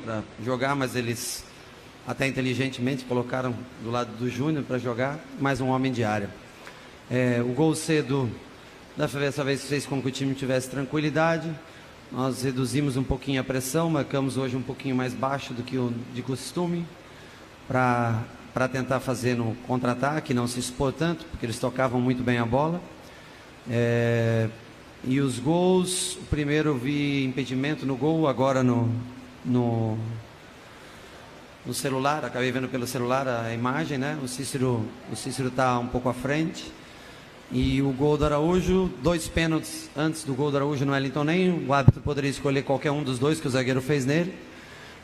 para jogar, mas eles até inteligentemente colocaram do lado do Júnior para jogar, mais um homem de área. O gol cedo dessa vez fez com que o time tivesse tranquilidade. Nós reduzimos um pouquinho a pressão, marcamos hoje um pouquinho mais baixo do que o de costume, para tentar fazer no contra-ataque, não se expor tanto, porque eles tocavam muito bem a bola. E os gols, o primeiro eu vi impedimento no gol, agora no celular, acabei vendo pelo celular a imagem, né? O Cícero está um pouco à frente. E o gol do Araújo, 2 pênaltis antes do gol do Araújo no Wellington Nem. O árbitro poderia escolher qualquer um dos dois que o zagueiro fez nele.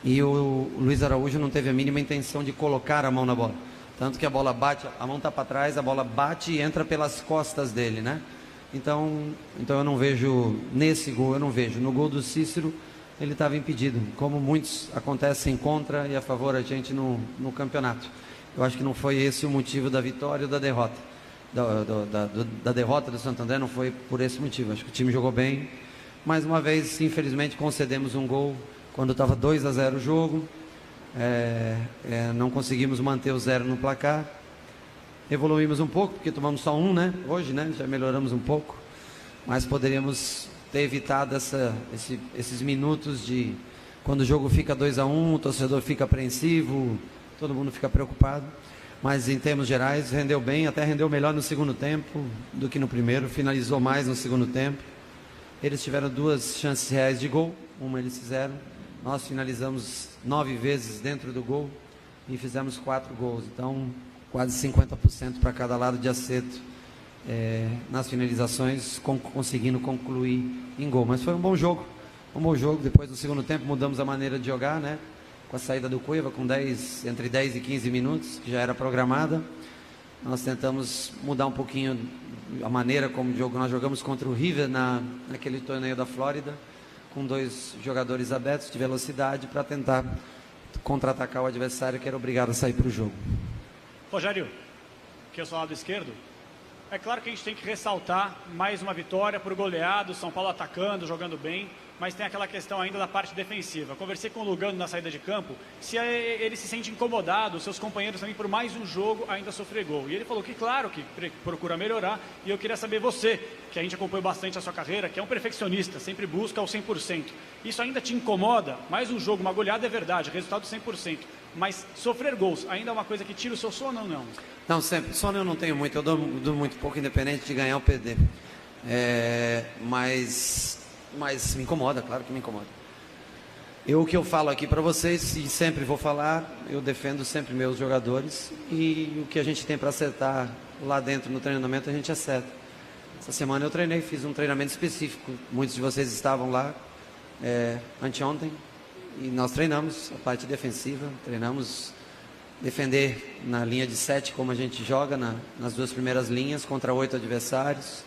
E o Luiz Araújo não teve a mínima intenção de colocar a mão na bola. Tanto que a bola bate, a mão está para trás, a bola bate e entra pelas costas dele, né? Então eu não vejo, nesse gol eu não vejo. No gol do Cícero, ele estava impedido, como muitos acontecem contra e a favor a gente no campeonato. Eu acho que não foi esse o motivo da vitória ou da derrota. Da derrota do Santo André não foi por esse motivo. Acho que o time jogou bem. Mais uma vez, infelizmente, concedemos um gol quando estava 2-0 o jogo. Não conseguimos manter o 0 no placar. Evoluímos um pouco, porque tomamos só um, né? Hoje, né? Já melhoramos um pouco. Mas poderíamos ter evitado esses minutos de quando o jogo fica 2-1, o torcedor fica apreensivo, todo mundo fica preocupado. Mas em termos gerais, rendeu bem, até rendeu melhor no segundo tempo do que no primeiro, finalizou mais no segundo tempo. Eles tiveram 2 chances reais de gol, uma eles fizeram. Nós finalizamos 9 vezes dentro do gol e fizemos 4 gols. Então, quase 50% para cada lado de acerto nas finalizações, conseguindo concluir em gol. Mas foi um bom jogo. Depois do segundo tempo mudamos a maneira de jogar, né? Com a saída do Cueva, com entre 10 e 15 minutos, que já era programada. Nós tentamos mudar um pouquinho a maneira como nós jogamos contra o River naquele torneio da Flórida, com 2 jogadores abertos de velocidade para tentar contra-atacar o adversário, que era obrigado a sair para o jogo. Rogério, que eu sou lado esquerdo, é claro que a gente tem que ressaltar mais uma vitória por goleado, São Paulo atacando, jogando bem, mas tem aquela questão ainda da parte defensiva. Conversei com o Lugano na saída de campo, se ele se sente incomodado, seus companheiros também por mais um jogo ainda sofrer gol. E ele falou que claro, que procura melhorar, e eu queria saber você, que a gente acompanhou bastante a sua carreira, que é um perfeccionista, sempre busca o 100%. Isso ainda te incomoda? Mais um jogo, uma goleada é verdade, resultado 100%. Mas sofrer gols ainda é uma coisa que tira o seu sono ou não? Não, sempre. Sono eu não tenho muito, eu durmo muito pouco, independente de ganhar ou perder. Mas me incomoda, claro que me incomoda. O que eu falo aqui para vocês, e sempre vou falar, eu defendo sempre meus jogadores, e o que a gente tem para acertar lá dentro no treinamento, a gente acerta. Essa semana eu treinei, fiz um treinamento específico, muitos de vocês estavam lá anteontem, e nós treinamos a parte defensiva, treinamos defender na linha de 7, como a gente joga nas 2 primeiras linhas, contra 8 adversários.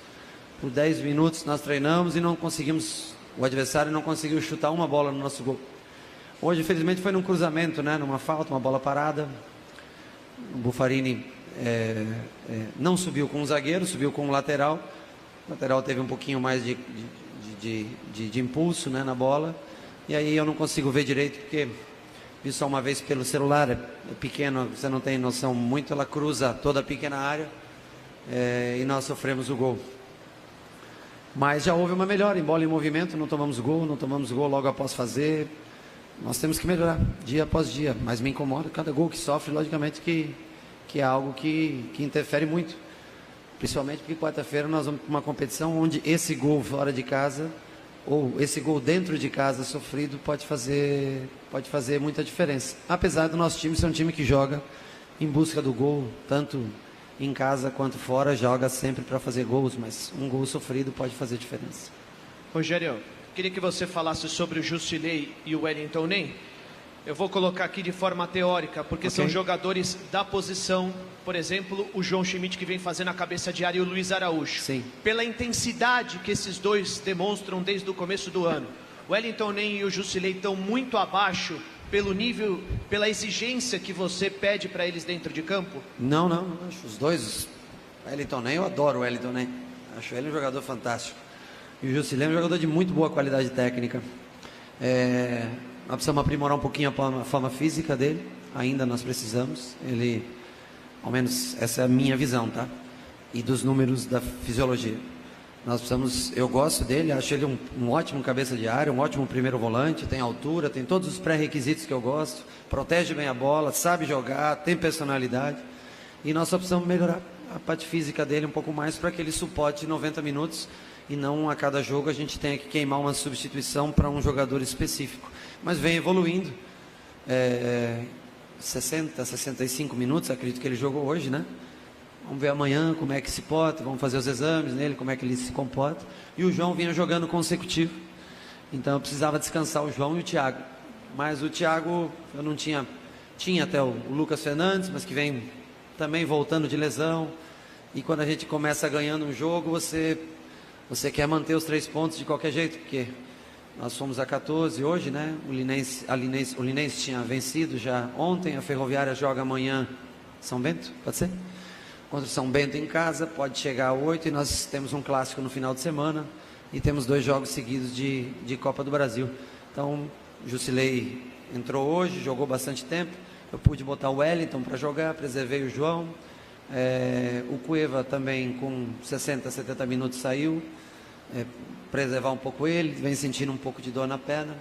Por 10 minutos nós treinamos e o adversário não conseguiu chutar uma bola no nosso gol. Hoje, infelizmente, foi num cruzamento, né? Numa falta, uma bola parada. O Buffarini não subiu com o zagueiro, subiu com o lateral. O lateral teve um pouquinho mais de impulso, né, na bola. E aí eu não consigo ver direito, porque vi só uma vez pelo celular, é pequeno, você não tem noção muito, ela cruza toda a pequena área e nós sofremos o gol. Mas já houve uma melhora em bola em movimento, não tomamos gol logo após fazer. Nós temos que melhorar dia após dia, mas me incomoda cada gol que sofre, logicamente que é algo que interfere muito. Principalmente porque quarta-feira nós vamos para uma competição onde esse gol fora de casa ou esse gol dentro de casa sofrido pode fazer muita diferença. Apesar do nosso time ser um time que joga em busca do gol, tanto em casa quanto fora, joga sempre para fazer gols, mas um gol sofrido pode fazer diferença. Rogério, queria que você falasse sobre o Jusilei e o Wellington Nem. Eu vou colocar aqui de forma teórica, porque são jogadores da posição, por exemplo, o João Schmidt, que vem fazendo a cabeça de área, e o Luiz Araújo. Sim. Pela intensidade que esses dois demonstram desde o começo do ano, o Wellington Nem e o Jusilei estão muito abaixo pelo nível, pela exigência que você pede para eles dentro de campo? Não, acho os dois. O Wellington Nem, eu adoro o Wellington Nem. Acho ele um jogador fantástico. E o Jusilei é um jogador de muito boa qualidade técnica. Nós precisamos aprimorar um pouquinho a forma física dele. Ainda nós precisamos. Ele, ao menos essa é a minha visão, tá? E dos números da fisiologia. Nós precisamos, eu gosto dele, acho ele um ótimo cabeça de área, um ótimo primeiro volante, tem altura, tem todos os pré-requisitos que eu gosto, protege bem a bola, sabe jogar, tem personalidade. E nós só precisamos melhorar a parte física dele um pouco mais para que ele suporte 90 minutos e não a cada jogo a gente tenha que queimar uma substituição para um jogador específico. Mas vem evoluindo. 60, 65 minutos, acredito que ele jogou hoje, né? Vamos ver amanhã como é que se porta, vamos fazer os exames nele, como é que ele se comporta. E o João vinha jogando consecutivo, então eu precisava descansar o João e o Thiago. Mas o Thiago, eu não tinha até o Lucas Fernandes, mas que vem também voltando de lesão. E quando a gente começa ganhando um jogo, você quer manter os 3 pontos de qualquer jeito, porque nós fomos a 14 hoje, né? O Linense tinha vencido já ontem, a Ferroviária joga amanhã São Bento, pode ser? Contra o São Bento em casa, pode chegar a 8 e nós temos um clássico no final de semana e temos 2 jogos seguidos de Copa do Brasil. Então, Jusilei entrou hoje, jogou bastante tempo, eu pude botar o Wellington para jogar, preservei o João, o Cueva também com 60, 70 minutos saiu, preservar um pouco ele, vem sentindo um pouco de dor na perna.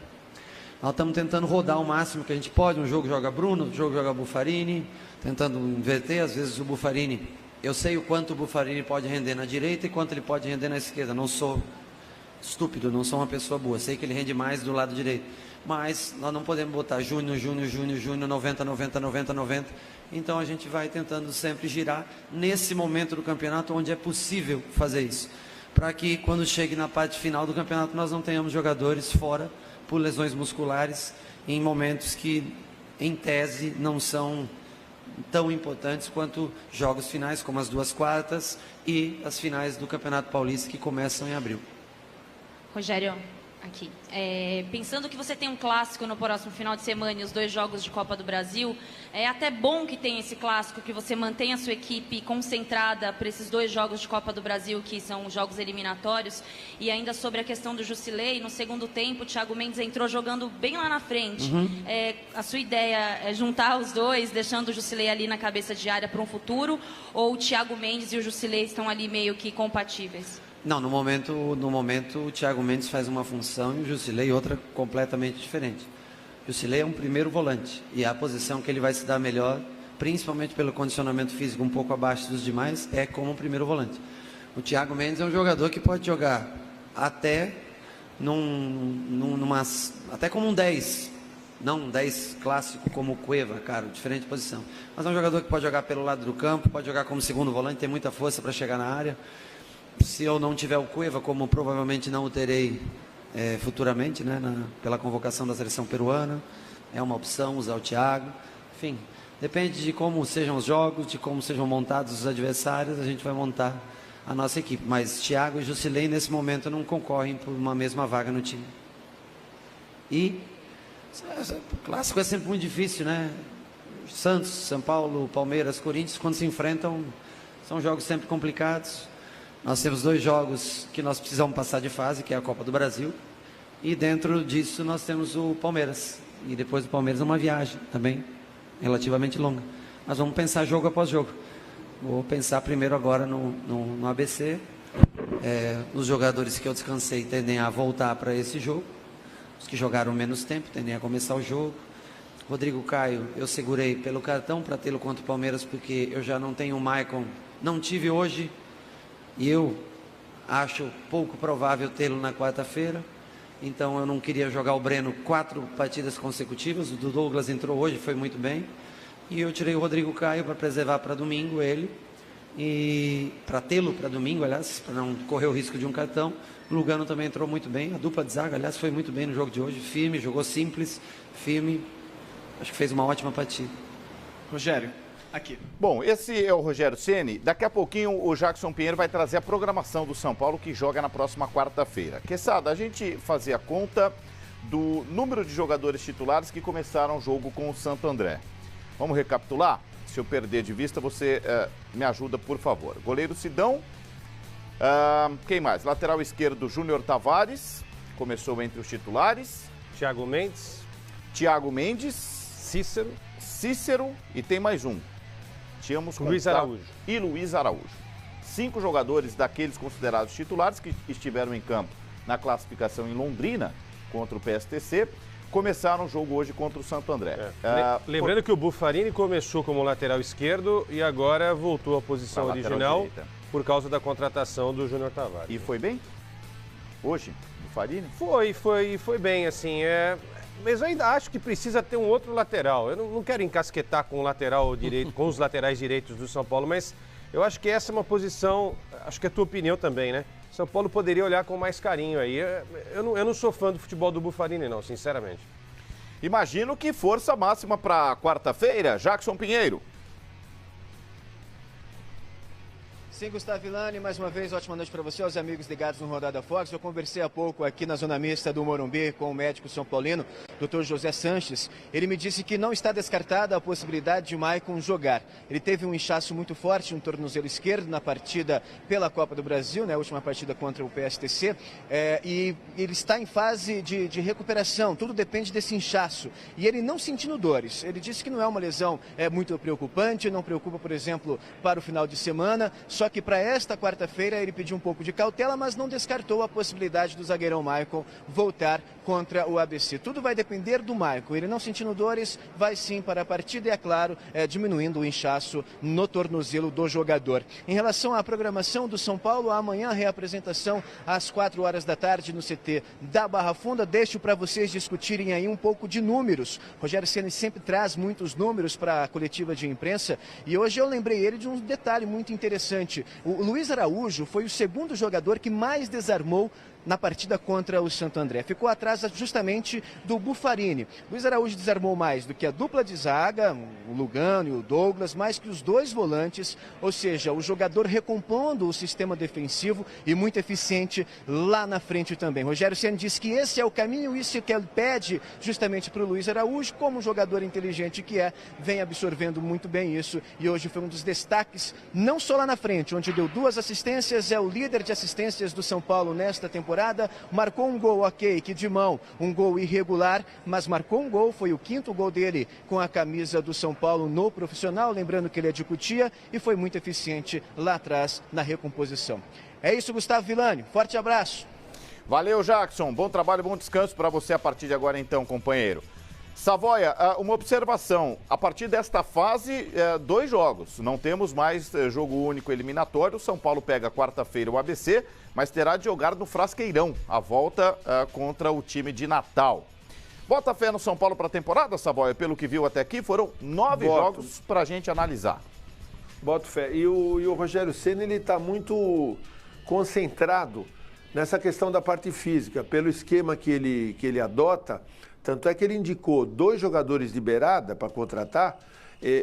Nós estamos tentando rodar o máximo que a gente pode, um jogo joga Bruno, outro jogo joga Buffarini, tentando inverter, às vezes o Buffarini, eu sei o quanto o Buffarini pode render na direita e quanto ele pode render na esquerda, não sou estúpido, não sou uma pessoa boa, sei que ele rende mais do lado direito, mas nós não podemos botar Júnior, 90, 90, 90, 90, então a gente vai tentando sempre girar nesse momento do campeonato onde é possível fazer isso, para que quando chegue na parte final do campeonato nós não tenhamos jogadores fora por lesões musculares em momentos que, em tese, não são tão importantes quanto jogos finais, como as 2 quartas e as finais do Campeonato Paulista, que começam em abril. Rogério, aqui. Pensando que você tem um clássico no próximo final de semana e os 2 jogos de Copa do Brasil, é até bom que tenha esse clássico, que você mantenha a sua equipe concentrada para esses 2 jogos de Copa do Brasil, que são jogos eliminatórios. E ainda sobre a questão do Jusilei, no segundo tempo, o Thiago Mendes entrou jogando bem lá na frente. A sua ideia é juntar os 2, deixando o Jusilei ali na cabeça de área para um futuro? Ou o Thiago Mendes e o Jusilei estão ali meio que compatíveis? Não, no momento o Thiago Mendes faz uma função e o Jusilei outra completamente diferente. O Jusilei é um primeiro volante e a posição que ele vai se dar melhor, principalmente pelo condicionamento físico um pouco abaixo dos demais, é como um primeiro volante. O Thiago Mendes é um jogador que pode jogar até até como um 10, não um 10 clássico como o Cueva, cara, diferente posição. Mas é um jogador que pode jogar pelo lado do campo, pode jogar como segundo volante, tem muita força para chegar na área. Se eu não tiver o Cueva, como provavelmente não o terei futuramente, né, pela convocação da seleção peruana, é uma opção usar o Thiago. Enfim, depende de como sejam os jogos, de como sejam montados os adversários, a gente vai montar a nossa equipe. Mas Thiago e Jusilei, nesse momento, não concorrem por uma mesma vaga no time. E o clássico é sempre muito difícil, né? Santos, São Paulo, Palmeiras, Corinthians, quando se enfrentam, são jogos sempre complicados. Nós temos 2 jogos que nós precisamos passar de fase, que é a Copa do Brasil. E dentro disso nós temos o Palmeiras. E depois do Palmeiras uma viagem também, relativamente longa. Mas vamos pensar jogo após jogo. Vou pensar primeiro agora no ABC. Os jogadores que eu descansei tendem a voltar para esse jogo. Os que jogaram menos tempo tendem a começar o jogo. Rodrigo Caio, eu segurei pelo cartão para tê-lo contra o Palmeiras, porque eu já não tenho o Maicon. Não tive hoje. E eu acho pouco provável tê-lo na quarta-feira. Então eu não queria jogar o Breno 4 partidas consecutivas. O Douglas entrou hoje, foi muito bem. E eu tirei o Rodrigo Caio para preservar para domingo ele. E para tê-lo para domingo, aliás, para não correr o risco de um cartão. O Lugano também entrou muito bem. A dupla de zaga, aliás, foi muito bem no jogo de hoje. Firme, jogou simples, firme. Acho que fez uma ótima partida. Rogério. Aqui. Bom, esse é o Rogério Ceni. Daqui a pouquinho o Jackson Pinheiro vai trazer a programação do São Paulo, que joga na próxima quarta-feira. Quesada, a gente fazia a conta do número de jogadores titulares que começaram o jogo com o Santo André. Vamos recapitular? Se eu perder de vista, você me ajuda, por favor. Goleiro Sidão. Quem mais? Lateral esquerdo, Júnior Tavares. Começou entre os titulares. Thiago Mendes. Thiago Mendes, Cícero e tem mais um. Tínhamos Luiz Araújo. E Luiz Araújo. 5 jogadores daqueles considerados titulares que estiveram em campo na classificação em Londrina contra o PSTC, começaram o jogo hoje contra o Santo André. Lembrando que o Buffarini começou como lateral esquerdo e agora voltou à posição original por causa da contratação do Júnior Tavares. E foi bem? Hoje, Buffarini? Foi bem, assim, mas eu ainda acho que precisa ter um outro lateral. Eu não quero encasquetar com o lateral direito, com os laterais direitos do São Paulo, mas eu acho que essa é uma posição, acho que é a tua opinião também, né? São Paulo poderia olhar com mais carinho aí. Eu não sou fã do futebol do Buffarini, não, sinceramente. Imagino que força máxima para quarta-feira, Jackson Pinheiro. Sim, Gustavo Villani, mais uma vez, ótima noite para você, aos amigos ligados no Rodada Fox. Eu conversei há pouco aqui na zona mista do Morumbi com o médico são paulino, Dr. José Sanches. Ele me disse que não está descartada a possibilidade de Maicon jogar. Ele teve um inchaço muito forte no tornozelo esquerdo na partida pela Copa do Brasil, né, a última partida contra o PSTC, e ele está em fase de recuperação, tudo depende desse inchaço. E ele não sentindo dores. Ele disse que não é uma lesão muito preocupante, não preocupa, por exemplo, para o final de semana, só que para esta quarta-feira ele pediu um pouco de cautela, mas não descartou a possibilidade do zagueirão Maicon voltar contra o ABC. Tudo vai depender do Maicon. Ele não sentindo dores, vai sim para a partida e, é claro, diminuindo o inchaço no tornozelo do jogador. Em relação à programação do São Paulo, amanhã a reapresentação às 4 horas da tarde no CT da Barra Funda. Deixo para vocês discutirem aí um pouco de números. Rogério Ceni sempre traz muitos números para a coletiva de imprensa e hoje eu lembrei ele de um detalhe muito interessante. O Luiz Araújo foi o segundo jogador que mais desarmou na partida contra o Santo André. Ficou atrás justamente do Buffarini. Luiz Araújo desarmou mais do que a dupla de zaga, o Lugano e o Douglas, mais que os dois volantes, ou seja, o jogador recompondo o sistema defensivo e muito eficiente lá na frente também. Rogério Ceni disse que esse é o caminho, isso que ele pede justamente para o Luiz Araújo, como jogador inteligente que vem absorvendo muito bem isso e hoje foi um dos destaques, não só lá na frente, onde deu 2 assistências, é o líder de assistências do São Paulo nesta temporada. Marcou um gol, ok, que de mão, um gol irregular, mas marcou um gol, foi o 5º gol dele com a camisa do São Paulo no profissional, lembrando que ele é de Cotia e foi muito eficiente lá atrás na recomposição. É isso, Gustavo Villani, forte abraço. Valeu, Jackson, bom trabalho, bom descanso para você a partir de agora então, companheiro. Savoia, uma observação, a partir desta fase, 2 jogos, não temos mais jogo único eliminatório, São Paulo pega quarta-feira o ABC, mas terá de jogar no Frasqueirão, a volta contra o time de Natal. Bota fé no São Paulo para a temporada, Savoia, pelo que viu até aqui, foram 9 jogos para a gente analisar. Boto fé, e o Rogério Ceni, ele está muito concentrado nessa questão da parte física, pelo esquema que ele adota. Tanto é que ele indicou 2 jogadores de beirada para contratar,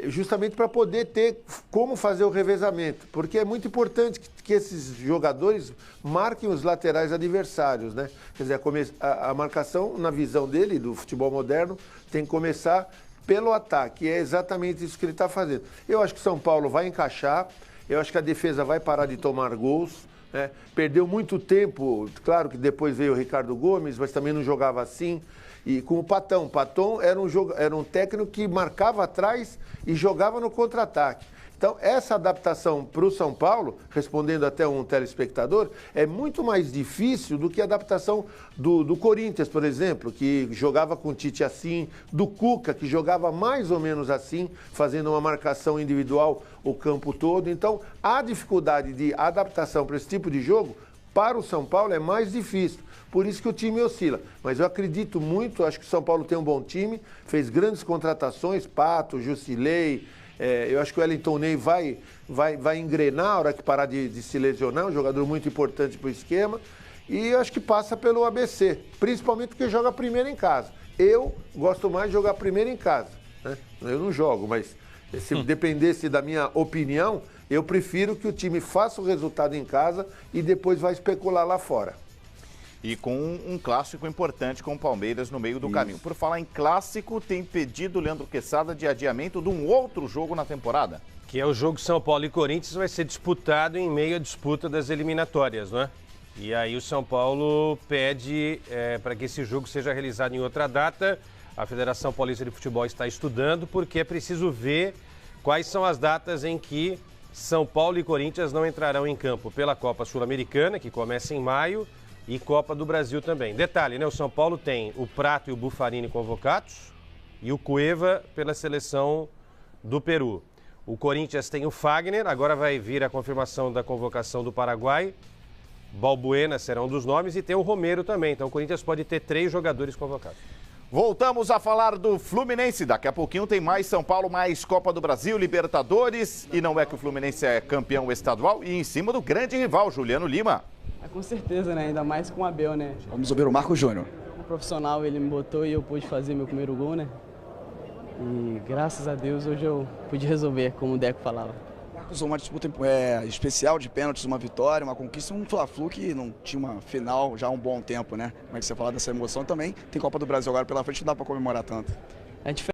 justamente para poder ter como fazer o revezamento. Porque é muito importante que esses jogadores marquem os laterais adversários, né? Quer dizer, a marcação, na visão dele, do futebol moderno, tem que começar pelo ataque. E é exatamente isso que ele está fazendo. Eu acho que o São Paulo vai encaixar, eu acho que a defesa vai parar de tomar gols. Né? Perdeu muito tempo, claro que depois veio o Ricardo Gomes, mas também não jogava assim. E com o Patão. Patão era um técnico que marcava atrás e jogava no contra-ataque. Então, essa adaptação para o São Paulo, respondendo até um telespectador, é muito mais difícil do que a adaptação do Corinthians, por exemplo, que jogava com o Tite assim, do Cuca, que jogava mais ou menos assim, fazendo uma marcação individual o campo todo. Então, a dificuldade de adaptação para esse tipo de jogo, para o São Paulo, é mais difícil. Por isso que o time oscila. Mas eu acredito muito, acho que o São Paulo tem um bom time, fez grandes contratações, Pato, Jusilei, eu acho que o Wellington Ney vai engrenar a hora que parar de se lesionar, um jogador muito importante para o esquema. E eu acho que passa pelo ABC, principalmente porque joga primeiro em casa. Eu gosto mais de jogar primeiro em casa, né? Eu não jogo, mas se dependesse da minha opinião, eu prefiro que o time faça o resultado em casa e depois vai especular lá fora. E com um clássico importante com o Palmeiras no meio do caminho. Por falar em clássico, tem pedido o Leandro Quesada de adiamento de um outro jogo na temporada. Que é o jogo São Paulo e Corinthians, vai ser disputado em meio à disputa das eliminatórias, não é? E aí o São Paulo pede para que esse jogo seja realizado em outra data. A Federação Paulista de Futebol está estudando, porque é preciso ver quais são as datas em que São Paulo e Corinthians não entrarão em campo pela Copa Sul-Americana, que começa em maio, e Copa do Brasil também. Detalhe, né? O São Paulo tem o Prato e o Buffarini convocados e o Cueva pela seleção do Peru. O Corinthians tem o Fagner, agora vai vir a confirmação da convocação do Paraguai. Balbuena será um dos nomes e tem o Romero também. Então o Corinthians pode ter 3 jogadores convocados. Voltamos a falar do Fluminense. Daqui a pouquinho tem mais São Paulo, mais Copa do Brasil, Libertadores. E não é que o Fluminense é campeão estadual e em cima do grande rival, Juliano Lima. Com certeza, né? Ainda mais com o Abel, né? Vamos ouvir o Marco Júnior. O profissional, ele me botou e eu pude fazer meu primeiro gol, né? E graças a Deus hoje eu pude resolver, como o Deco falava. Marcos, uma disputa especial de pênaltis, uma vitória, uma conquista, um Fla-Flu que não tinha uma final já há um bom tempo, né? Como é que você fala dessa emoção também? Tem Copa do Brasil agora pela frente, não dá para comemorar tanto. A gente